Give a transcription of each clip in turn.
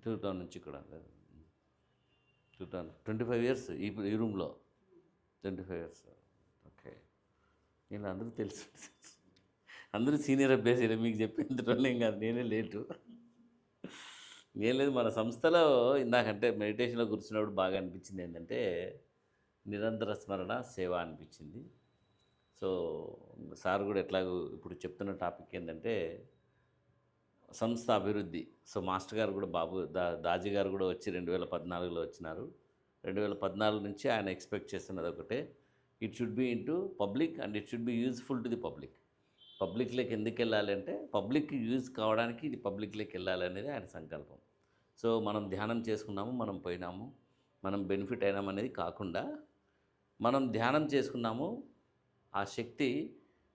2000 నుంచి కూడా 25 ఇయర్స్ ఈ రూమ్లో 25 ఇయర్స్. ఓకే. నేను అందరూ తెలుసు, అందరూ సీనియర్ అభ్యాసీలే, మీకు చెప్పేంతటోనే ఏం కాదు, నేనే లేటు. ఏం లేదు, మన సంస్థలో ఇందాకంటే మెడిటేషన్లో కూర్చున్నప్పుడు బాగా అనిపించింది ఏంటంటే నిరంతర స్మరణ సేవ అనిపించింది. సో సార్ కూడా ఎట్లాగో ఇప్పుడు చెప్తున్న టాపిక్ ఏంటంటే సంస్థ అభివృద్ధి. సో మాస్టర్ గారు కూడా దాజీ గారు కూడా వచ్చి 2014లో వచ్చినారు. 2014 నుంచి ఆయన ఎక్స్పెక్ట్ చేస్తున్నది ఒకటే, it should be into public and it should be useful to the public. పబ్లిక్లోకి ఎందుకు వెళ్ళాలి అంటే పబ్లిక్కి యూజ్ కావడానికి ఇది పబ్లిక్లోకి వెళ్ళాలి అనేది ఆయన సంకల్పం. సో మనం ధ్యానం చేసుకున్నాము, మనం పోయినాము, మనం బెనిఫిట్ అయినాం అనేది కాకుండా మనం ధ్యానం చేసుకున్నాము, ఆ శక్తి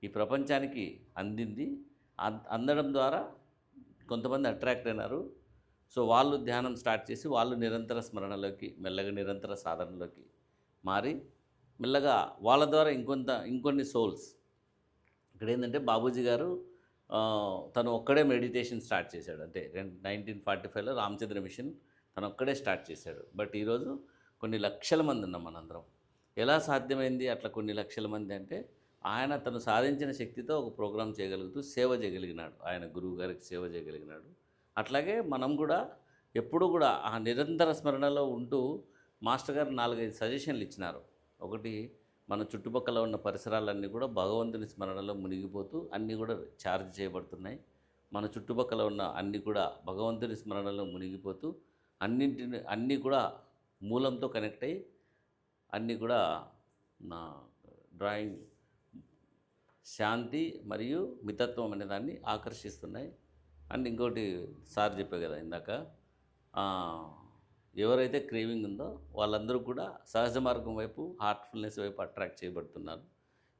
ఈ ప్రపంచానికి అందింది. అందడం ద్వారా కొంతమంది అట్రాక్ట్ అయినారు. సో వాళ్ళు ధ్యానం స్టార్ట్ చేసి వాళ్ళు నిరంతర స్మరణలోకి మెల్లగా నిరంతర సాధనలోకి మారి మెల్లగా వాళ్ళ ద్వారా ఇంకొన్ని సోల్స్. ఇక్కడ ఏంటంటే బాబూజీ గారు తను ఒక్కడే మెడిటేషన్ స్టార్ట్ చేశాడు. అంటే 1945లో రామచంద్ర మిషన్ తను ఒక్కడే స్టార్ట్ చేశాడు. బట్ ఈరోజు కొన్ని లక్షల మంది ఉన్నాం మనందరం. ఎలా సాధ్యమైంది అట్లా కొన్ని లక్షల మంది అంటే ఆయన తను సాధించిన శక్తితో ఒక ప్రోగ్రాం చేయగలుగుతూ సేవ చేయగలిగినాడు, ఆయన గురువు గారికి సేవ చేయగలిగినాడు. అట్లాగే మనం కూడా ఎప్పుడు కూడా ఆ నిరంతర స్మరణలో ఉంటూ మాస్టర్ గారు 4-5 సజెషన్లు ఇచ్చినారు. ఒకటి, మన చుట్టుపక్కల ఉన్న పరిసరాలన్నీ కూడా భగవంతుని స్మరణలో మునిగిపోతూ అన్నీ కూడా ఛార్జ్ చేయబడుతున్నాయి. మన చుట్టుపక్కల ఉన్న అన్నీ కూడా భగవంతుని స్మరణలో మునిగిపోతూ అన్నీ కూడా మూలంతో కనెక్ట్ అయ్యి అన్నీ కూడా నా డ్రాయింగ్ శాంతి మరియు మితత్వం అనే దాన్ని ఆకర్షిస్తున్నాయి. అండ్ ఇంకోటి సార్ చెప్పే కదా ఇందాక, ఎవరైతే క్రేవింగ్ ఉందో వాళ్ళందరూ కూడా సహజ మార్గం వైపు, హార్ట్ఫుల్నెస్ వైపు అట్రాక్ట్ చేయబడుతున్నారు.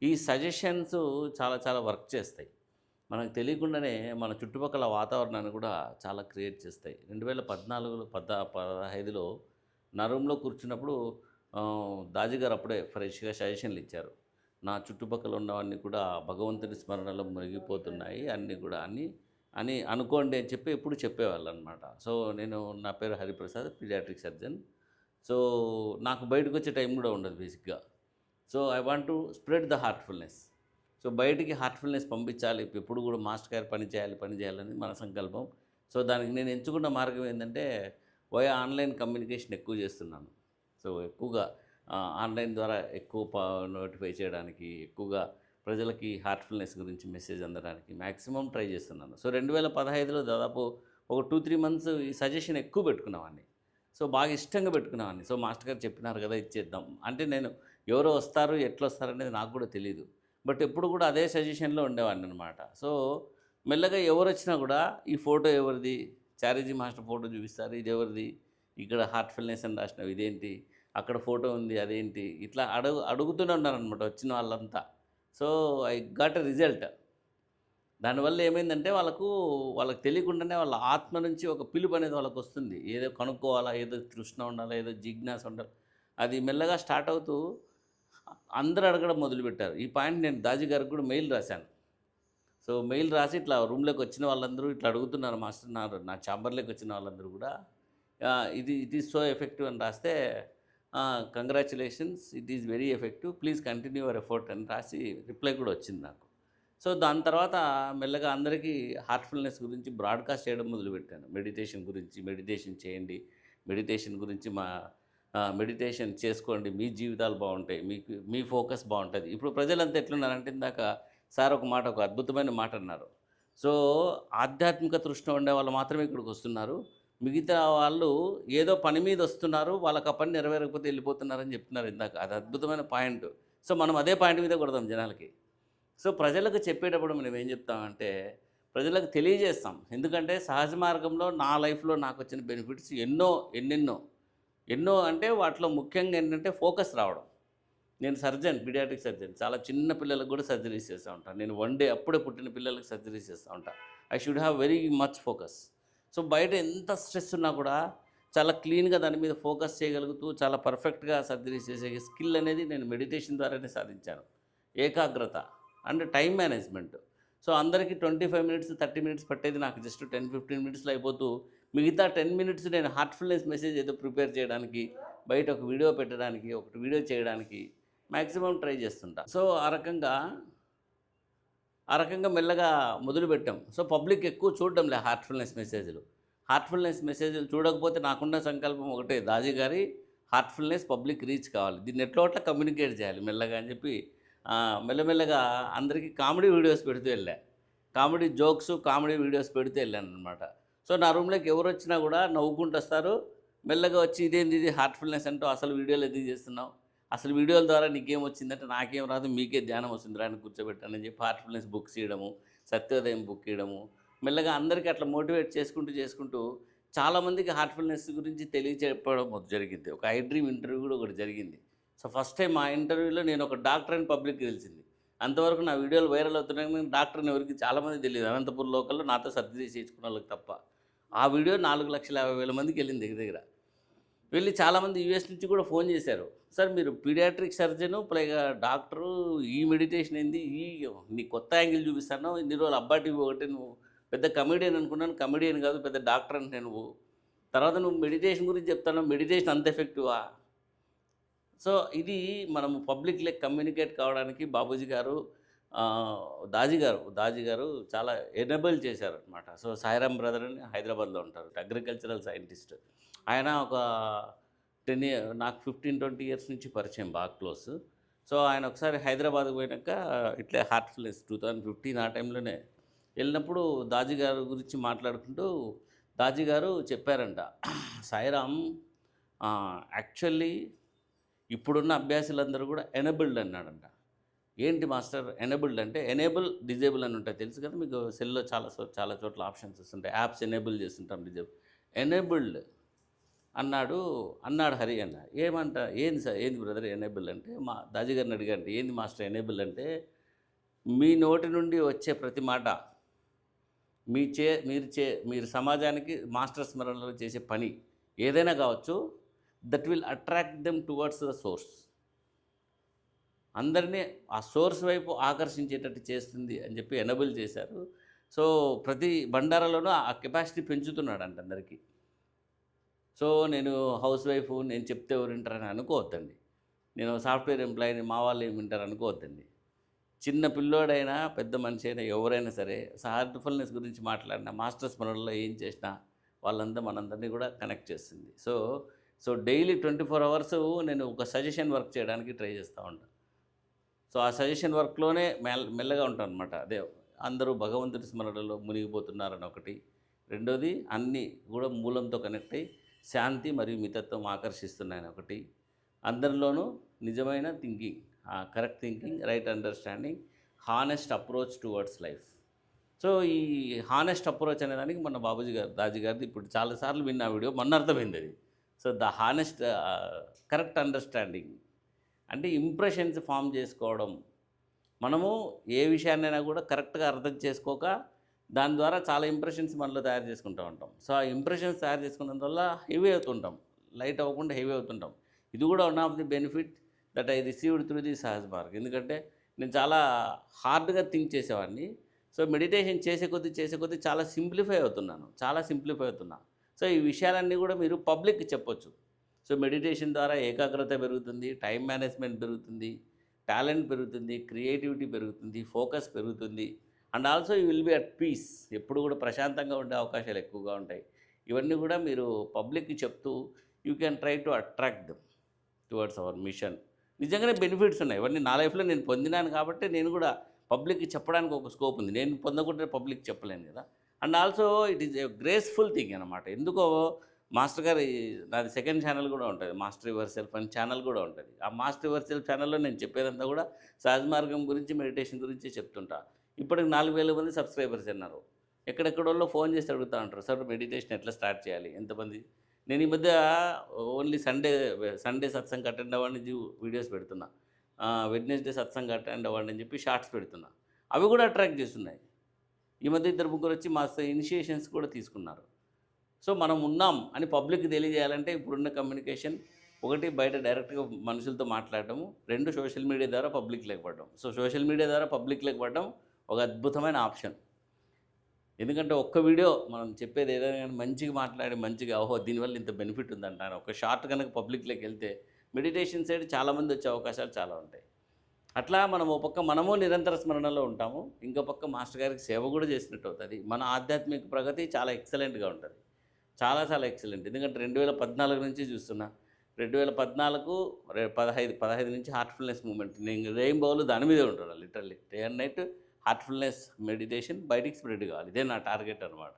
ఈ సజెషన్స్ చాలా చాలా వర్క్ చేస్తాయి. మనకు తెలియకుండానే మన చుట్టుపక్కల వాతావరణాన్ని కూడా చాలా క్రియేట్ చేస్తాయి. 2014-15లో నా రూమ్లో కూర్చున్నప్పుడు దాజీ గారు అప్పుడే ఫ్రెష్గా సజెషన్లు ఇచ్చారు. నా చుట్టుపక్కల ఉన్నవన్నీ కూడా భగవంతుని స్మరణలో మునిగిపోతున్నాయి అన్నీ కూడా అని అనుకోండి అని చెప్పి ఎప్పుడు చెప్పేవాళ్ళు అనమాట. సో నా పేరు హరిప్రసాద్, పీడియాట్రిక్ సర్జన్. సో నాకు బయటకు వచ్చే టైం కూడా ఉండదు బేసిక్గా. So I want to spread the Heartfulness. So బయటికి హార్ట్ఫుల్నెస్ పంపించాలి, ఎప్పుడు కూడా మాస్టర్ గారు పని చేయాలని మన సంకల్పం. సో దానికి నేను ఎంచుకున్న మార్గం ఏంటంటే ఆన్లైన్ కమ్యూనికేషన్ ఎక్కువ చేస్తున్నాను. సో ఎక్కువగా ఆన్లైన్ ద్వారా ఎక్కువ నోటిఫై చేయడానికి, ఎక్కువగా ప్రజలకి హార్ట్ఫుల్నెస్ గురించి మెసేజ్ అందడానికి మ్యాక్సిమం ట్రై చేస్తున్నాను. సో 2015లో దాదాపు ఒక 2-3 మంత్స్ ఈ సజెషన్ ఎక్కువ పెట్టుకునేవాడిని. సో బాగా ఇష్టంగా పెట్టుకునేవాడిని. సో మాస్టర్ గారు చెప్పినారు కదా ఇచ్చేద్దాం అంటే, నేను ఎవరో వస్తారు ఎట్లా వస్తారు అనేది నాకు కూడా తెలియదు. బట్ ఎప్పుడు కూడా అదే సజెషన్లో ఉండేవాడిని అనమాట. సో మెల్లగా ఎవరు వచ్చినా కూడా ఈ ఫోటో ఎవరిది, చారీజీ మాస్టర్ ఫోటో చూపిస్తారు, ఇది ఎవరిది, ఇక్కడ హార్ట్ఫుల్నెస్ అని రాసినావు ఇదేంటి, అక్కడ ఫోటో ఉంది అదేంటి, ఇట్లా అడుగుతూనే ఉన్నారనమాట వచ్చిన వాళ్ళంతా. So I got a result. దానివల్ల ఏమైందంటే వాళ్ళకి తెలియకుండానే వాళ్ళ ఆత్మ నుంచి ఒక పిలుపు అనేది వాళ్ళకి వస్తుంది. ఏదో కనుక్కోవాలా, ఏదో తృష్ణ ఉండాలా, ఏదో జిజ్ఞాస ఉండాలి. అది మెల్లగా స్టార్ట్ అవుతూ అందరూ అడగడం మొదలుపెట్టారు. ఈ పాయింట్ నేను దాజీ గారికి కూడా మెయిల్ రాశాను. సో మెయిల్ రాసి ఇట్లా రూమ్లోకి వచ్చిన వాళ్ళందరూ ఇట్లా అడుగుతున్నారు మాస్టర్, నా ఛాంబర్లోకి వచ్చిన వాళ్ళందరూ కూడా ఇట్ ఈస్ సో ఎఫెక్టివ్ అని రాస్తే, congratulations, it is very effective, please continue your effort అని రాసి రిప్లై కూడా వచ్చింది నాకు. సో దాని తర్వాత మెల్లగా అందరికీ హార్ట్ఫుల్నెస్ గురించి బ్రాడ్కాస్ట్ చేయడం మొదలుపెట్టాను. మెడిటేషన్ గురించి, మెడిటేషన్ చేయండి, మెడిటేషన్ గురించి మెడిటేషన్ చేసుకోండి, మీ జీవితాలు బాగుంటాయి, మీ ఫోకస్ బాగుంటుంది. ఇప్పుడు ప్రజలంతా ఎట్లున్నారంటే, ఇందాక సార్ ఒక అద్భుతమైన మాట అన్నారు. సో ఆధ్యాత్మిక తృష్ణ ఉండే వాళ్ళు మాత్రమే ఇక్కడికి వస్తున్నారు, మిగతా వాళ్ళు ఏదో పని మీద వస్తున్నారు, వాళ్ళకి ఆ పని నెరవేరకపోతే వెళ్ళిపోతున్నారని చెప్తున్నారు ఇందాక. అది అద్భుతమైన పాయింట్. సో మనం అదే పాయింట్ మీద కొడదాం జనాలకి. సో ప్రజలకు చెప్పేటప్పుడు మనం ఏం చెప్తామంటే, ప్రజలకు తెలియజేస్తాం. ఎందుకంటే సహజ మార్గంలో నా లైఫ్లో నాకు వచ్చిన బెనిఫిట్స్ ఎన్నో అంటే వాటిలో ముఖ్యంగా ఏంటంటే ఫోకస్ రావడం. నేను సర్జన్, పీడియాట్రిక్ సర్జన్. చాలా చిన్న పిల్లలకు కూడా సర్జరీస్ చేస్తూ ఉంటాను. నేను వన్ డే అప్పుడే పుట్టిన పిల్లలకు సర్జరీస్ చేస్తూ ఉంటాను. I should have very much focus. So బయట ఎంత స్ట్రెస్ ఉన్నా కూడా చాలా క్లీన్గా దాని మీద ఫోకస్ చేయగలుగుతూ చాలా పర్ఫెక్ట్గా సర్జరీస్ చేసే స్కిల్ అనేది నేను మెడిటేషన్ ద్వారానే సాధించాను. ఏకాగ్రత అండ్ టైం మేనేజ్మెంట్. సో అందరికీ 25 మినిట్స్ 30 మినిట్స్ పట్టేది నాకు జస్ట్ 10-15 మినిట్స్లో అయిపోతూ మిగతా 10 మినిట్స్ నేను హార్ట్ఫుల్నెస్ మెసేజ్ ఏదో ప్రిపేర్ చేయడానికి, బయట ఒక వీడియో పెట్టడానికి, ఒకటి వీడియో చేయడానికి మ్యాక్సిమం ట్రై చేస్తుంటా. సో ఆ రకంగా మెల్లగా మొదలుపెట్టాం. సో పబ్లిక్ ఎక్కువ చూడడంలే హార్ట్ఫుల్నెస్ మెసేజ్‌లు. హార్ట్ఫుల్నెస్ మెసేజ్‌లు చూడకపోతే నాకున్న సంకల్పం ఒకటే, దాజీ గారి హార్ట్ఫుల్నెస్ పబ్లిక్ రీచ్ కావాలి. దీన్ని ఎట్లో అట్లా కమ్యూనికేట్ చేయాలి మెల్లగా అని చెప్పి మెల్లమెల్లగా అందరికీ కామెడీ వీడియోస్ పెడుతూ వెళ్ళా. కామెడీ జోక్స్, కామెడీ వీడియోస్ పెడుతూ వెళ్ళాననమాట. సో నా రూమ్‌లోకి ఎవరొచ్చినా కూడా నవ్వుకుంటూ వస్తారు. మెల్లగా వచ్చి ఇదేంది ఇది హార్ట్ఫుల్నెస్ అంటూ, అసలు వీడియోలు ఎందుకు చేస్తున్నావు? అసలు వీడియోల ద్వారా నీకేమొచ్చిందంటే, నాకేం రాదు మీకే ధ్యానం వస్తుందిరా అని కూర్చోబెట్టానని చెప్పి హార్ట్ఫుల్నెస్ బుక్స్ ఇవ్వడము, సత్యోదయం బుక్ ఇవ్వడము, మెల్లగా అందరికీ అట్లా మోటివేట్ చేసుకుంటూ చాలామందికి హార్ట్ఫుల్నెస్ గురించి తెలియచెప్పడం జరిగింది. ఒక ఐ డ్రీమ్ ఇంటర్వ్యూ కూడా ఒకటి జరిగింది. సో ఫస్ట్ టైం ఆ ఇంటర్వ్యూలో నేను ఒక డాక్టర్ అని పబ్లిక్‌కి తెలిసింది. అంతవరకు నా వీడియోలు వైరల్ అవుతున్నాయి కానీ డాక్టర్‌ని ఎవరికీ చాలామంది తెలియదు. అనంతపూర్ లోకల్‌లో నాతో సర్జరీ చేయించుకున్న వాళ్ళకి తప్ప. ఆ వీడియో 4,50,000 మందికి వెళ్ళింది దగ్గర దగ్గర. వెళ్ళి చాలామంది యూఎస్ నుంచి కూడా ఫోన్ చేశారు. సార్ మీరు పీడియాట్రిక్ సర్జను పైగా డాక్టరు, ఈ మెడిటేషన్ ఏంది, నీ కొత్త యాంగిల్ చూపిస్తున్నావు, ఇన్ని రోజులు అబ్బా టీవీ ఒకటి, నువ్వు పెద్ద కమెడియన్ అనుకున్నాను, కమెడియన్ కాదు పెద్ద డాక్టర్ అంటే నువ్వు, తర్వాత నువ్వు మెడిటేషన్ గురించి చెప్తున్నావు, మెడిటేషన్ అంత ఎఫెక్టివా? సో ఇది మనము పబ్లిక్‌లో కమ్యూనికేట్ కావడానికి బాబూజీ గారు, దాజీ గారు చాలా ఎనేబుల్ చేశారనమాట. సో సాయిరామ్ బ్రదర్ అని హైదరాబాద్లో ఉంటారు, అగ్రికల్చరల్ సైంటిస్ట్. ఆయన ఒక నాకు 15-20 ఇయర్స్ నుంచి పరిచయం, బాగా క్లోజ్. సో ఆయన ఒకసారి హైదరాబాద్కి పోయినాక ఇట్లే హార్ట్ఫుల్నెస్ 2015 ఆ టైంలోనే వెళ్ళినప్పుడు దాజీ గారి గురించి మాట్లాడుకుంటూ దాజీ గారు చెప్పారంట, సాయిరామ్ యాక్చువల్లీ ఇప్పుడున్న అభ్యాసులందరూ కూడా ఎనేబుల్డ్ అన్నాడంట. ఏంటి మాస్టర్ ఎనేబుల్డ్ అంటే? ఎనేబుల్, డిజేబుల్ అని ఉంటాయి తెలుసు కదా మీకు, సెల్లో చాలా చోట్ల ఆప్షన్స్ వస్తుంటాయి, యాప్స్ ఎనేబుల్ చేస్తుంటాం, డిజేబుల్. ఎనేబుల్డ్ అన్నాడు హరి అన్న. ఏంది సార్, ఏంది బ్రదర్ ఎనేబుల్ అంటే? మా దాజీ గారిని అడిగారంటే, ఏంది మాస్టర్ ఎనేబుల్ అంటే, మీ నోటి నుండి వచ్చే ప్రతి మాట, మీరు సమాజానికి మాస్టర్ స్మరణలో చేసే పని ఏదైనా కావచ్చు, that will attract them towards the source. అందరినీ ఆ సోర్స్ వైపు ఆకర్షించేటట్టు చేస్తుంది అని చెప్పి ఎనేబుల్ చేశారు. సో ప్రతి బండారాలోనూ ఆ కెపాసిటీ పెంచుతున్నాడంట అందరికీ. సో నేను హౌస్ వైఫ్, నేను చెప్తే ఎవరు వింటారని అనుకోవద్దండి. నేను సాఫ్ట్వేర్ ఎంప్లాయీని, మా వాళ్ళు ఏమి వింటారు అనుకోవద్దండి. చిన్న పిల్లోడైనా పెద్ద మనిషి అయినా ఎవరైనా సరే హార్ట్ఫుల్నెస్ గురించి మాట్లాడినా, మాస్టర్ స్మరణలో ఏం చేసినా వాళ్ళంతా మనందరినీ కూడా కనెక్ట్ చేస్తుంది. సో డైలీ 24 అవర్స్ నేను ఒక సజెషన్ వర్క్ చేయడానికి ట్రై చేస్తూ ఉంటాను. సో ఆ సజెషన్ వర్క్లోనే మెల్లగా ఉంటాను అనమాట. అదే అందరూ భగవంతుడి స్మరణలో మునిగిపోతున్నారని ఒకటి, రెండోది అన్నీ కూడా మూలంతో కనెక్ట్ అయ్యి శాంతి మరియు మితత్వం ఆకర్షిస్తున్నాయని ఒకటి, అందరిలోనూ నిజమైన thinking, correct thinking, right understanding, honest approach towards life. So ఈ హానెస్ట్ అప్రోచ్ అనేదానికి మన దాజీ గారిది ఇప్పుడు చాలాసార్లు విన్న వీడియో, మొన్న అర్థమైంది అది. So the honest correct understanding అంటే ఇంప్రెషన్స్ ఫామ్ చేసుకోవడం. మనము ఏ విషయాన్నైనా కూడా కరెక్ట్గా అర్థం చేసుకోక దాని ద్వారా చాలా ఇంప్రెషన్స్ మనలో తయారు చేసుకుంటూ ఉంటాం. సో ఆ ఇంప్రెషన్స్ తయారు చేసుకున్నందువల్ల హెవీ అవుతుంటాం, లైట్ అవ్వకుండా హెవీ అవుతుంటాం. ఇది కూడా one of the benefit that I received through the Sahaj Marg. ఎందుకంటే నేను చాలా హార్డ్గా థింక్ చేసేవాడిని. సో మెడిటేషన్ చేసే కొద్దీ చాలా సింప్లిఫై అవుతున్నా. సో ఈ విషయాలన్నీ కూడా మీరు పబ్లిక్కి చెప్పొచ్చు. సో మెడిటేషన్ ద్వారా ఏకాగ్రత పెరుగుతుంది, టైం మేనేజ్మెంట్ పెరుగుతుంది, టాలెంట్ పెరుగుతుంది, క్రియేటివిటీ పెరుగుతుంది, ఫోకస్ పెరుగుతుంది, and also you will be at peace. ఎప్పుడు కూడా ప్రశాంతంగా ఉండే అవకాశాలు ఎక్కువగా ఉంటాయి. ఇవన్నీ కూడా మీరు పబ్లిక్కి చెప్తూ you can try to attract them towards our machine. నిజంగానే బెనిఫిట్స్ ఉన్నాయి. ఇవన్నీ నా లైఫ్లో నేను పొందినాను కాబట్టి నేను కూడా పబ్లిక్కి చెప్పడానికి ఒక స్కోప్ ఉంది. నేను పొందకుంటే పబ్లిక్ చెప్పలేను కదా. And also it is a graceful thing అనమాట. ఎందుకో మాస్టర్ గారి నాది సెకండ్ ఛానల్ కూడా ఉంటుంది, మాస్టర్ యువర్ సెల్ఫ్ అని ఛానల్ కూడా ఉంటుంది. ఆ మాస్టర్ యువర్ సెల్ఫ్ ఛానల్లో నేను చెప్పేదంతా కూడా సహజ మార్గం గురించి, మెడిటేషన్ గురించి చెప్తుంటా. ఇప్పటికి 4,000 మంది సబ్స్క్రైబర్స్ ఉన్నారు. ఎక్కడెక్కడోళ్ళు ఫోన్ చేసి అడుగుతూ ఉంటారు, సార్ మెడిటేషన్ ఎట్లా స్టార్ట్ చేయాలి, ఎంతమంది. నేను ఈ మధ్య ఓన్లీ సండే సత్సంగ్ అటెండ్ అవ్వండి వీడియోస్ పెడుతున్నా, వెడ్నెస్డే సత్సంగ్ అటెండ్ అవ్వండి అని చెప్పి షార్ట్స్ పెడుతున్నా. అవి కూడా అట్రాక్ట్ చేస్తున్నాయి. ఈ మధ్య 2-3 వచ్చి మా ఇనిషియేషన్స్ కూడా తీసుకున్నారు. సో మనం ఉన్నాం అని పబ్లిక్ తెలియజేయాలంటే ఇప్పుడున్న కమ్యూనికేషన్, ఒకటి బయట డైరెక్ట్గా మనుషులతో మాట్లాడటము, 2 సోషల్ మీడియా ద్వారా పబ్లిక్ లేకపోవడం. సో సోషల్ మీడియా ద్వారా పబ్లిక్ లేకపోవడం ఒక అద్భుతమైన ఆప్షన్. ఎందుకంటే ఒక్క వీడియో మనం చెప్పేది ఏదైనా కానీ మంచిగా మాట్లాడి మంచిగా ఓహో దీనివల్ల ఇంత బెనిఫిట్ ఉందంటాను ఒక షార్ట్ కనుక పబ్లిక్లోకి వెళ్తే మెడిటేషన్ సైడ్ చాలామంది వచ్చే అవకాశాలు చాలా ఉంటాయి. అట్లా మనం ఒక పక్క మనము నిరంతర స్మరణలో ఉంటాము, ఇంకో పక్క మాస్టర్ గారికి సేవ కూడా చేసినట్టు అవుతుంది. మన ఆధ్యాత్మిక ప్రగతి చాలా ఎక్సలెంట్గా ఉంటుంది, చాలా చాలా ఎక్సలెంట్. ఎందుకంటే 2014 నుంచి చూస్తున్నా, 2014 15 నుంచి హార్ట్ఫుల్నెస్ మూమెంట్, నేను రెయిన్బోలు దాని మీదే ఉంటున్నాను literally day and night. Heartfulness meditation బయటికి స్ప్రెడ్ కావాలి, ఇదే నా టార్గెట్ అనమాట.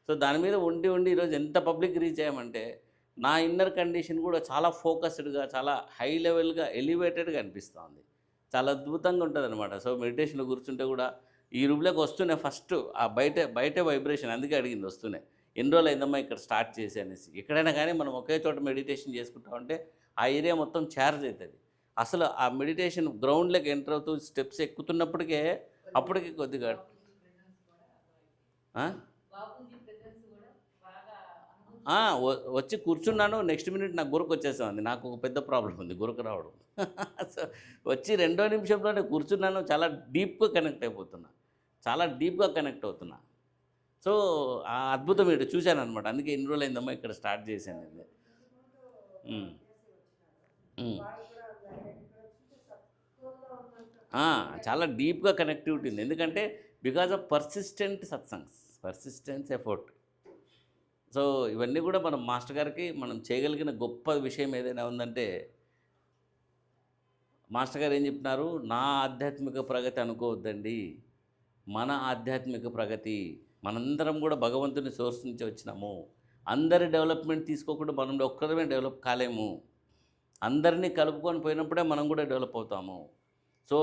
సో దాని మీద ఉండి ఈరోజు ఎంత పబ్లిక్ రీచ్ అయ్యామంటే నా ఇన్నర్ కండిషన్ కూడా చాలా ఫోకస్డ్గా, చాలా హై లెవెల్గా, ఎలివేటెడ్గా అనిపిస్తుంది. చాలా అద్భుతంగా ఉంటుంది అనమాట. సో మెడిటేషన్లో కూర్చుంటే కూడా ఈ రూమ్లోకి వస్తూనే ఫస్ట్ ఆ బయటే వైబ్రేషన్, అందుకే అడిగింది వస్తూనే ఎన్ని రోజులు అయిందమ్మా ఇక్కడ స్టార్ట్ చేసి అనేసి. ఎక్కడైనా కానీ మనం ఒకే చోట మెడిటేషన్ చేసుకుంటామంటే ఆ ఏరియా మొత్తం ఛార్జ్ అవుతుంది. అసలు ఆ మెడిటేషన్ గ్రౌండ్లోకి ఎంటర్ అవుతూ స్టెప్స్ ఎక్కుతున్నప్పటికే అప్పటికి కొద్దిగా వచ్చి కూర్చున్నాను, నెక్స్ట్ మినిట్ నాకు గురకు వచ్చేసామంది. నాకు ఒక పెద్ద ప్రాబ్లం ఉంది గురకు రావడం. సో వచ్చి 2వ నిమిషంలోనే కూర్చున్నాను, చాలా డీప్గా కనెక్ట్ అయిపోతున్నా, చాలా డీప్గా కనెక్ట్ అవుతున్నా. సో ఆ అద్భుతం ఏంటో చూశానమాట. అందుకే ఎన్ని రోజులు అయిందమ్మా ఇక్కడ స్టార్ట్ చేశాను ఇది. చాలా డీప్గా కనెక్టివిటీ ఉంది. ఎందుకంటే because of persistent satsangs, persistence effort. So ఇవన్నీ కూడా మనం మాస్టర్ గారికి మనం చేయగలిగిన గొప్ప విషయం ఏదైనా ఉందంటే, మాస్టర్ గారు ఏం చెప్తున్నారు, నా ఆధ్యాత్మిక ప్రగతి అనుకోవద్దండి, మన ఆధ్యాత్మిక ప్రగతి. మనందరం కూడా భగవంతుని సోర్స్ నుంచి వచ్చినాము. అందరి డెవలప్మెంట్ తీసుకోకుండా మనం ఒక్కరమే డెవలప్ కాలేము. అందరినీ కలుపుకొని పోయినప్పుడే మనం కూడా డెవలప్ అవుతాము. సో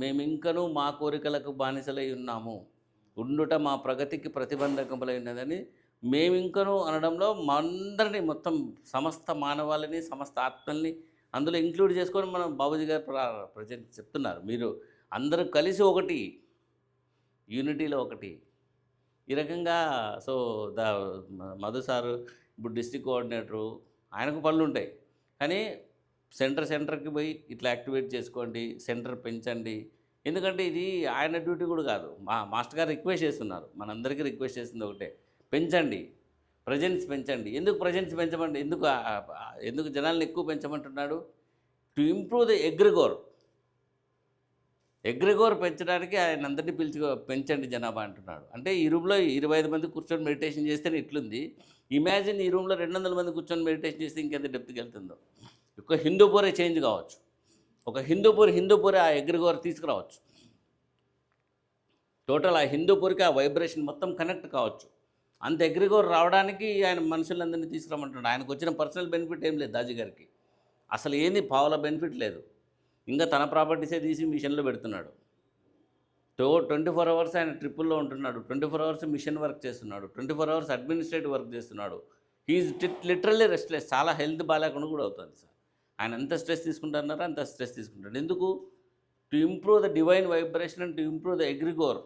మేమింకనూ మా కోరికలకు బానిసలై ఉన్నాము, ఉండుట మా ప్రగతికి ప్రతిబంధకములై ఉన్నదని మేమింకనూ అనడంలో అందరినీ, మొత్తం సమస్త మానవాళిని, సమస్త ఆత్మల్ని అందులో ఇంక్లూడ్ చేసుకొని మనం బాబూజీ గారు ప్రజెంట్ చెప్తున్నారు, మీరు అందరూ కలిసి ఒకటి, యూనిటీలో ఒకటి. ఈ రకంగా సో మధు సారు ఇప్పుడు డిస్ట్రిక్ట్ కోఆర్డినేటరు, ఆయనకు పనులు ఉంటాయి, కానీ సెంటర్కి పోయి ఇట్లా యాక్టివేట్ చేసుకోండి, సెంటర్ పెంచండి. ఎందుకంటే ఇది ఆయన డ్యూటీ కూడా కాదు, మాస్టర్ గారు రిక్వెస్ట్ చేస్తున్నారు, మనందరికీ రిక్వెస్ట్ చేస్తుంది ఒకటే, పెంచండి, ప్రజెన్స్ పెంచండి. ఎందుకు ప్రజెన్స్ పెంచమండి, ఎందుకు జనాలను ఎక్కువ పెంచమంటున్నాడు? టు ఇంప్రూవ్ ద ఎగ్రిగోర్ పెంచడానికి ఆయన అందరినీ పెంచండి జనాభా అంటున్నాడు. అంటే ఈ రూమ్లో 25 మంది కూర్చొని మెడిటేషన్ చేస్తేనే ఇట్లుంది, ఇమాజిన్ ఈ రూమ్లో 200 మంది కూర్చొని మెడిటేషన్ చేస్తే ఇంకెంత డెప్త్కి వెళ్తుందో. ఒక హిందూపూరే చేంజ్ కావచ్చు, ఒక హిందూపూరే ఆ ఎగ్రిగోర్ తీసుకురావచ్చు. టోటల్ ఆ హిందూపూర్కి ఆ వైబ్రేషన్ మొత్తం కనెక్ట్ కావచ్చు. అంత ఎగ్రిగోర్ రావడానికి ఆయన మనుషులందరినీ తీసుకురామంటున్నాడు. ఆయనకు వచ్చిన పర్సనల్ బెనిఫిట్ ఏం లేదు దాజీ గారికి, అసలు ఏంది పావుల బెనిఫిట్ లేదు. ఇంకా తన ప్రాపర్టీసే తీసి మిషన్లో పెడుతున్నాడు. 24 అవర్స్ ఆయన ట్రిప్పుల్లో ఉంటున్నాడు, 24 అవర్స్ మిషన్ వర్క్ చేస్తున్నాడు, 24 అవర్స్ అడ్మినిస్ట్రేటివ్ వర్క్ చేస్తున్నాడు. He's literally restless. చాలా హెల్త్ బాగాలేకుండా కూడా అవుతుంది సార్. ఆయన ఎంత స్ట్రెస్ తీసుకుంటున్నారో అంత స్ట్రెస్ తీసుకుంటాడు. ఎందుకు? To improve the divine vibration and to improve the egregore.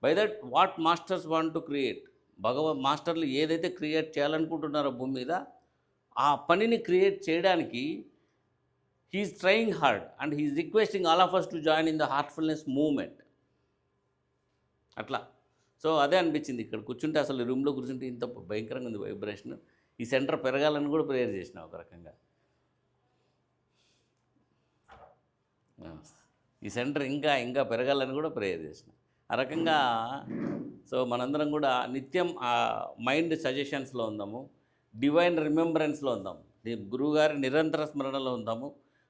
By that what masters want to create. మాస్టర్లు ఏదైతే క్రియేట్ చేయాలనుకుంటున్నారో భూమి మీద, ఆ పనిని క్రియేట్ చేయడానికి he's trying hard and he's requesting all of us to join in the heartfulness movement. అట్లా. So అదే అనిపించింది, ఇక్కడ కూర్చుంటే అసలు రూమ్లో కూర్చుంటే ఇంత భయంకరంగా ఉంది వైబ్రేషన్. ఈ సెంటర్ పెరగాలని కూడా ప్రేయర్ చేసిన ఒక రకంగా. ఈ సెంటర్ ఇంకా పెరగాలని కూడా ప్రేయర్ చేసిన ఆ రకంగా. సో మనందరం కూడా నిత్యం ఆ మైండ్ సజెషన్స్లో ఉందాము, డివైన్ రిమెంబరెన్స్లో ఉందాము, గురువుగారి నిరంతర స్మరణలో ఉందాము,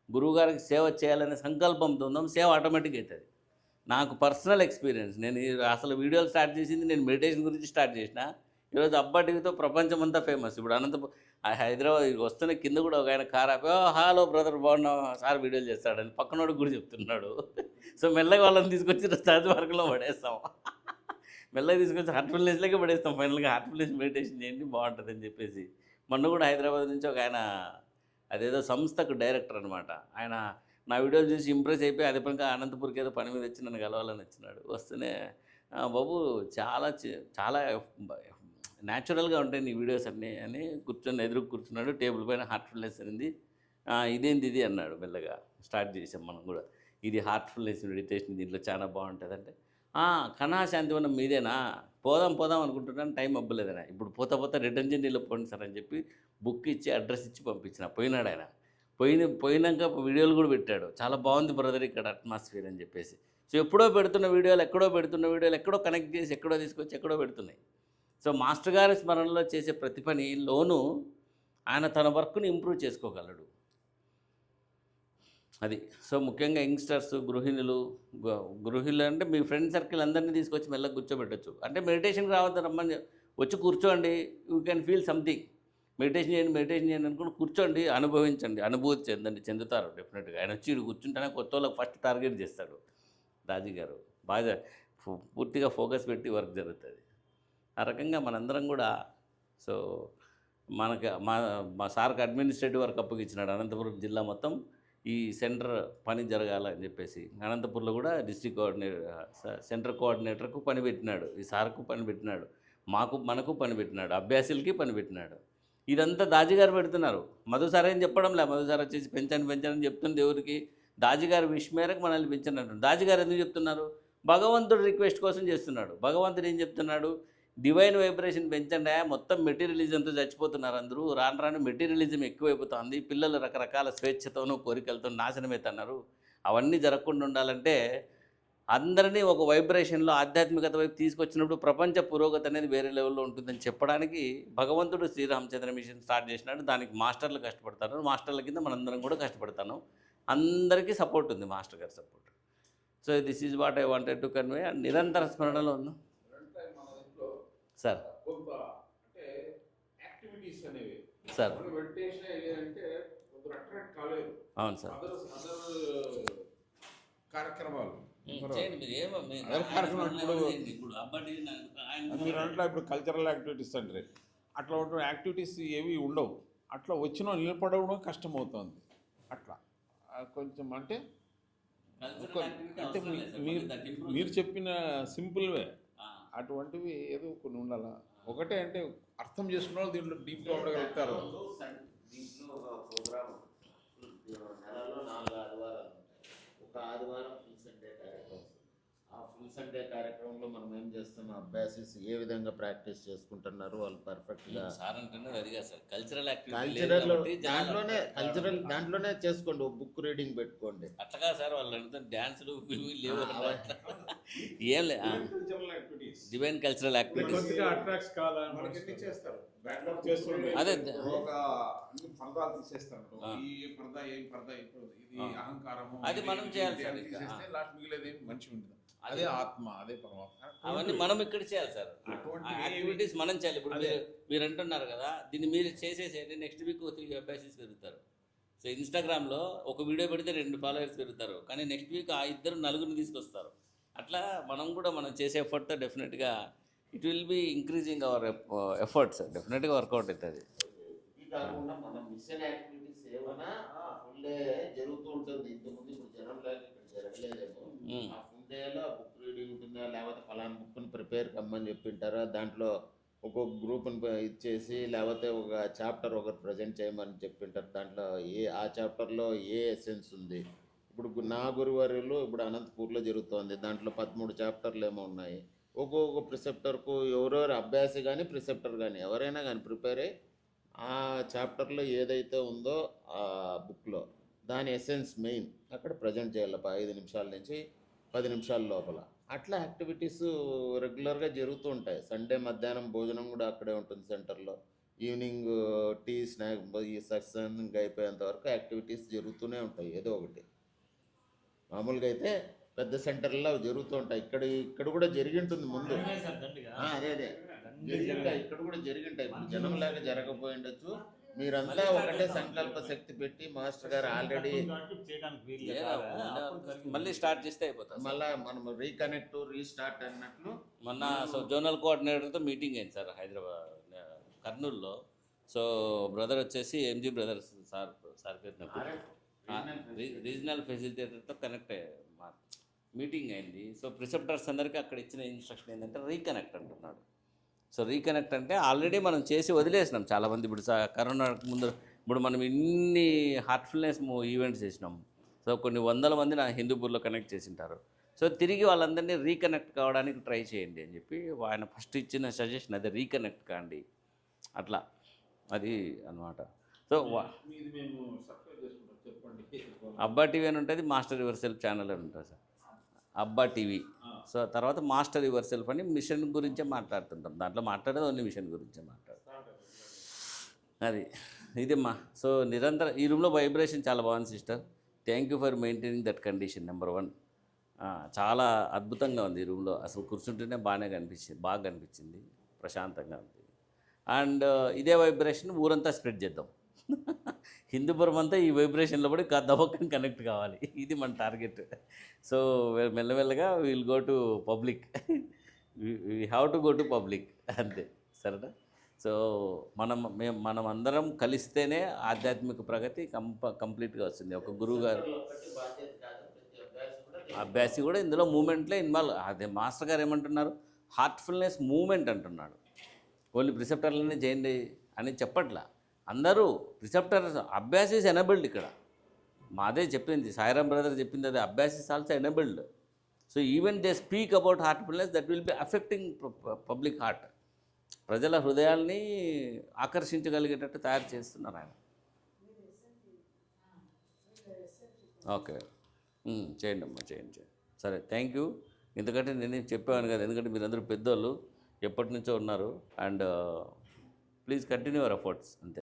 గురువుగారికి సేవ చేయాలనే సంకల్పంతో ఉందాం. సేవ ఆటోమేటిక్గా అవుతుంది. నాకు పర్సనల్ ఎక్స్పీరియన్స్, నేను అసలు వీడియోలు స్టార్ట్ చేసింది నేను మెడిటేషన్ గురించి స్టార్ట్ చేసిన. ఈరోజు అబ్బా టీవీతో ప్రపంచం అంతా ఫేమస్. ఇప్పుడు హైదరాబాద్ వస్తున్న కింద కూడా ఒక ఆయన కార్ ఆపి హలో బ్రదర్ బాగున్నావు సార్ వీడియోలు చేస్తాడని పక్కనోడు కూడా చెప్తున్నాడు. సో మెల్లగా వాళ్ళని తీసుకొచ్చి సహజ మార్గంలో పడేస్తాం, మెల్లగా తీసుకొచ్చి హార్ట్ఫుల్నెస్లోకి పడేస్తాం. ఫైనల్గా హార్ట్ఫుల్నెస్ మెడిటేషన్ చేయండి బాగుంటుందని చెప్పేసి. మొన్న కూడా హైదరాబాద్ నుంచి ఒక ఆయన, అదేదో సంస్థకు డైరెక్టర్ అనమాట, ఆయన నా వీడియోలు చూసి ఇంప్రెస్ అయిపోయి అదే పనిగా అనంతపూర్కి ఏదో పని మీద వచ్చి నన్ను కలవాలని వచ్చినాడు. వస్తేనే బాబు చాలా న్యాచురల్గా ఉంటాయి నీ వీడియోస్ అన్నీ అని ఎదురు కూర్చున్నాడు. టేబుల్ పైన హార్ట్ఫుల్నెస్ అనేది, ఇదేంది ఇది అన్నాడు. మెల్లగా స్టార్ట్ చేసాం మనం కూడా, ఇది హార్ట్ఫుల్నెస్ మెడిటేషన్, దీంట్లో చాలా బాగుంటుంది అంటే కణా శాంతివనం మీదేనా, పోదాం పోదాం అనుకుంటున్నాను, టైం అవ్వలేదనా. ఇప్పుడు పోతా పోతా రెడ్ జర్నీలో పోండి సార్ అని చెప్పి బుక్ ఇచ్చి అడ్రస్ ఇచ్చి పంపించిన. పోయినాడు ఆయన. పోయినాక వీడియోలు కూడా పెట్టాడు. చాలా బాగుంది బ్రదర్ ఇక్కడ అట్మాస్ఫియర్ అని చెప్పేసి. సో ఎప్పుడో పెడుతున్న వీడియోలు ఎక్కడో కనెక్ట్ చేసి ఎక్కడో తీసుకొచ్చి ఎక్కడో పెడుతున్నాయి. సో మాస్టర్ గారి స్మరణలో చేసే ప్రతి పనిలోనూ ఆయన తన వర్క్ని ఇంప్రూవ్ చేసుకోగలడు. అది. సో ముఖ్యంగా యంగ్స్టర్స్, గృహిణులు అంటే మీ ఫ్రెండ్ సర్కిల్ అందరినీ తీసుకొచ్చి మెల్లగా కూర్చోబెట్టచ్చు. అంటే మెడిటేషన్కి రావద్దు, రమ్మని వచ్చి కూర్చోండి, you can feel something. Meditation చేయండి అనుకుని కూర్చోండి, అనుభూతి చెందుతారు డెఫినెట్గా. ఆయన వచ్చి కూర్చుంటేనే కొత్త వాళ్ళకి ఫస్ట్ టార్గెట్ చేస్తాడు రాజీ గారు. బాగా పూర్తిగా ఫోకస్ పెట్టి వర్క్ జరుగుతుంది. ఆ రకంగా మనందరం కూడా సో మనకి మా సార్కి అడ్మినిస్ట్రేటివ్ వర్క్ అప్పగించినాడు. అనంతపురం జిల్లా మొత్తం ఈ సెంటర్ పని జరగాలని చెప్పేసి. అనంతపురంలో కూడా డిస్ట్రిక్ట్ సెంటర్ కోఆర్డినేటర్కు పని పెట్టినాడు, ఈ సార్కు పని పెట్టినాడు, మనకు పని పెట్టినాడు, అభ్యాసులకి పని పెట్టినాడు. ఇదంతా దాజిగారు పెడుతున్నారు. మధు సార్ ఏం చెప్పడంలే. మధు సార్ వచ్చేసి పెంచని చెప్తుంది దేవుడికి. దాజిగారు విష్ మేరకు మనల్ని పెంచనంటారు. దాజిగారు ఎందుకు చెప్తున్నారు? భగవంతుడు రిక్వెస్ట్ కోసం చేస్తున్నాడు. భగవంతుడు ఏం చెప్తున్నాడు? డివైన్ వైబ్రేషన్ పెంచండి, మొత్తం మెటీరియలిజంతో చచ్చిపోతున్నారు అందరూ, రాను మెటీరియలిజం ఎక్కువైపోతుంది, పిల్లలు రకరకాల స్వేచ్ఛతోనూ కోరికలతో నాశనమవుతున్నారు. అవన్నీ జరగకుండా ఉండాలంటే అందరినీ ఒక వైబ్రేషన్లో ఆధ్యాత్మికత వైపు తీసుకొచ్చినప్పుడు ప్రపంచ పురోగతి అనేది వేరే లెవెల్లో ఉంటుందని చెప్పడానికి భగవంతుడు శ్రీరామచంద్ర మిషన్ స్టార్ట్ చేసినాడు. దానికి మాస్టర్లు కష్టపడతారు, మాస్టర్ల కింద మనందరం కూడా కష్టపడతాను. అందరికీ సపోర్ట్ ఉంది, మాస్టర్ గారి support. So this is what I wanted to convey. And నిరంతర స్మరణలో ఉంది సార్. సార్ అవును సార్. కార్యక్రమాలు ఇప్పుడు కల్చరల్ యాక్టివిటీస్ అంటే అట్లా ఉంటున్న యాక్టివిటీస్ ఏవి ఉండవు. అట్లా వచ్చిన నిలబడడం కష్టమవుతుంది. అట్లా కొంచెం అంటే మీరు చెప్పిన సింపుల్వే అటువంటివి ఏదో కొన్ని ఉండాలా. ఒకటే అంటే అర్థం చేసుకున్న వాళ్ళు దీంట్లో డీప్గా ఉండగలుగుతారు. దీంట్లో ఒక ప్రోగ్రామ్ నెలలో 4 ఆదివారాలు ఉంటాయి. ఒక ఆదివారం ఫుల్ సండే కార్యక్రమం. ఆ ఫుల్ సండే కార్యక్రమంలో మనం ఏం చేస్తున్నాం, అభ్యాసీస్ ఏ విధంగా ప్రాక్టీస్ చేసుకుంటున్నారు వాళ్ళు పర్ఫెక్ట్గా. దాంట్లోనే చేసుకోండి, బుక్ రీడింగ్ పెట్టుకోండి. అట్లా సార్ వాళ్ళు డ్యాన్సులు ఏం లేదు, డివైన్ కల్చరల్ యాక్టివిటీస్ అదే అది మనం చేయాలి సార్. మంచిగా ఉంటుంది. అదే ఆత్మ, అదే పరమాత్మ. అవన్నీ మనం ఇక్కడ చేయాలి సార్. యాక్టివిటీస్ మనం చేయాలి. ఇప్పుడు మీరు అంటున్నారు కదా, దీన్ని మీరు చేసేసేయండి, నెక్స్ట్ వీక్ 3 అభ్యాసీస్ పెరుగుతారు. సో ఇన్స్టాగ్రామ్లో ఒక వీడియో పెడితే 2 ఫాలోవర్స్ పెరుగుతారు, కానీ నెక్స్ట్ వీక్ ఆ 2-4 తీసుకొస్తారు. అట్లా మనం చేసే ఎఫర్ట్తో డెఫినెట్గా it will be increasing our efforts. డెఫినెట్గా వర్కౌట్ అవుతుంది. ఇది కాకుండా మన మిషన్ యాక్టివిటీస్ ఏమైనా ఫుల్ డే జరుగుతూ ఉంటుంది. ఇంతకుముందు ఇప్పుడు జనం లేక ఇక్కడ జరగలేదేమో. ఆ ఫుల్ డేలో బుక్ రీడింగ్ ఉంటుందా, లేకపోతే ఫలానా బుక్ని ప్రిపేర్ కమ్మని చెప్పింటారా, దాంట్లో ఒక్కొక్క గ్రూప్ని ఇచ్చేసి లేకపోతే ఒక చాప్టర్ ఒకరు ప్రజెంట్ చేయమని చెప్పింటారు. దాంట్లో ఆ చాప్టర్లో ఏ ఎసెన్స్ ఉంది. ఇప్పుడు నా గురువార్యులు ఇప్పుడు అనంతపూర్లో జరుగుతోంది. దాంట్లో 13 చాప్టర్లు ఏమో ఉన్నాయి. ఒక్కొక్క ప్రిసెప్టర్కు ఎవరెవరు అభ్యాసి కానీ ప్రిసెప్టర్ కానీ ఎవరైనా కానీ ప్రిపేర్ అయ్యి ఆ చాప్టర్లో ఏదైతే ఉందో ఆ బుక్లో దాని ఎసెన్స్ మెయిన్ అక్కడ ప్రజెంట్ చేయాలి 5 నిమిషాల నుంచి 10 నిమిషాల లోపల. అట్లా యాక్టివిటీస్ రెగ్యులర్గా జరుగుతూ ఉంటాయి. సండే మధ్యాహ్నం భోజనం కూడా అక్కడే ఉంటుంది సెంటర్లో. ఈవినింగ్ టీ స్నాక్ ఈ సత్సంగ్ అయిపోయేంత వరకు యాక్టివిటీస్ జరుగుతూనే ఉంటాయి ఏదో ఒకటి. మామూలుగా అయితే పెద్ద సెంటర్లో జరుగుతూ ఉంటాయి. ఇక్కడ కూడా జరిగింటుంది ముందు. అదే జరిగింటాయి, ఇక్కడ కూడా జరిగింటాయి. ఇప్పుడు జనం లాగా జరగకపోయి ఉండొచ్చు. మీరంతా ఒకటే సంకల్ప శక్తి పెట్టి మాస్టర్ గారు ఆల్రెడీ మళ్ళీ స్టార్ట్ చేస్తే అయిపోతుంది. మళ్ళీ మనం రీకనెక్ట్ రీస్టార్ట్ అన్నట్లు మొన్న సో జోనల్ కోఆర్డినేటర్తో మీటింగ్ అయింది సార్ హైదరాబాద్ కర్నూలులో. సో బ్రదర్ వచ్చేసి ఎంజీ బ్రదర్స్ సార్ పేరు రీజనల్ ఫెసిలిటేటర్తో కనెక్ట్ మీటింగ్ అయింది. సో ప్రిసెప్టర్స్ అందరికీ అక్కడ ఇచ్చిన ఇన్స్ట్రక్షన్ ఏంటంటే రీకనెక్ట్ అంటున్నాడు. సో రీకనెక్ట్ అంటే ఆల్రెడీ మనం చేసి వదిలేసినాం చాలామంది. ఇప్పుడు కరోనా ముందు ఇప్పుడు మనం ఇన్ని హార్ట్ఫుల్నెస్ ఈవెంట్స్ చేసినాం. సో కొన్ని 100 మంది నా హిందూపూర్లో కనెక్ట్ చేసింటారు. సో తిరిగి వాళ్ళందరినీ రీకనెక్ట్ కావడానికి ట్రై చేయండి అని చెప్పి ఆయన ఫస్ట్ ఇచ్చిన సజెషన్ అదే, రీకనెక్ట్ కాండి అట్లా, అది అన్నమాట. సో మీది మేము సబ్స్క్రైబ్ చేసుకుంటాం, చెప్పండి. అబ్బా టీవీ అని ఉంటుంది, మాస్టర్ యువర్ సెల్ఫ్ ఛానల్ అని ఉంటుంది సార్, అబ్బా టీవీ. సో తర్వాత మాస్టర్ యువర్ సెల్ఫ్ అని మిషన్ గురించే మాట్లాడుతుంటాం, దాంట్లో మాట్లాడేది ఓన్లీ మిషన్ గురించే మాట్లాడుతాం. అది ఇదమ్మా. సో నిరంతరం ఈ రూమ్లో వైబ్రేషన్ చాలా బాగుంది sister, thank you for maintaining that condition. Number 1 చాలా అద్భుతంగా ఉంది ఈ రూమ్లో, అసలు కూర్చుంటేనే బాగా కనిపించింది, ప్రశాంతంగా ఉంది. అండ్ ఇదే వైబ్రేషన్ ఊరంతా స్ప్రెడ్ చేద్దాం. హిందూపురం అంతా ఈ వైబ్రేషన్లో పడి దబక్కని కనెక్ట్ కావాలి, ఇది మన టార్గెట్. సో మెల్లమెల్లగా will go to public, we have to go to public, అంతే, సరేనా? సో మనం అందరం కలిస్తేనే ఆధ్యాత్మిక ప్రగతి కంప్లీట్గా వస్తుంది. ఒక గురువు గారు ఒక్కటి బాధ్యత కాదు, ప్రతి అభ్యాసి కూడా అభ్యాసి కూడా ఇందులో మూమెంట్లో ఇన్వాల్వ్. అదే మాస్టర్ గారు ఏమంటున్నారు, హార్ట్ఫుల్నెస్ మూమెంట్ అంటున్నాడు. ఓన్లీ ప్రిసెప్టర్లనే చేయండి అని చెప్పట్లా, అందరూ ప్రిసెప్టర్స్, అభ్యాసి ఈజ్ ఎనబుల్డ్. ఇక్కడ మాదే చెప్పింది, సాయిరామ్ బ్రదర్ చెప్పింది అదే, abhyasi is also enabled. So even they speak about Heartfulness, that will be affecting public heart. ప్రజల హృదయాల్ని ఆకర్షించగలిగేటట్టు తయారు చేస్తున్నారు ఆయన. ఓకే, చేయండి అమ్మా, చేయండి. సరే, థ్యాంక్ యూ. ఎందుకంటే నేనేం చెప్పాను కదా, ఎందుకంటే మీరందరూ పెద్దోళ్ళు, ఎప్పటి నుంచో ఉన్నారు. And please continue your efforts, అంతే.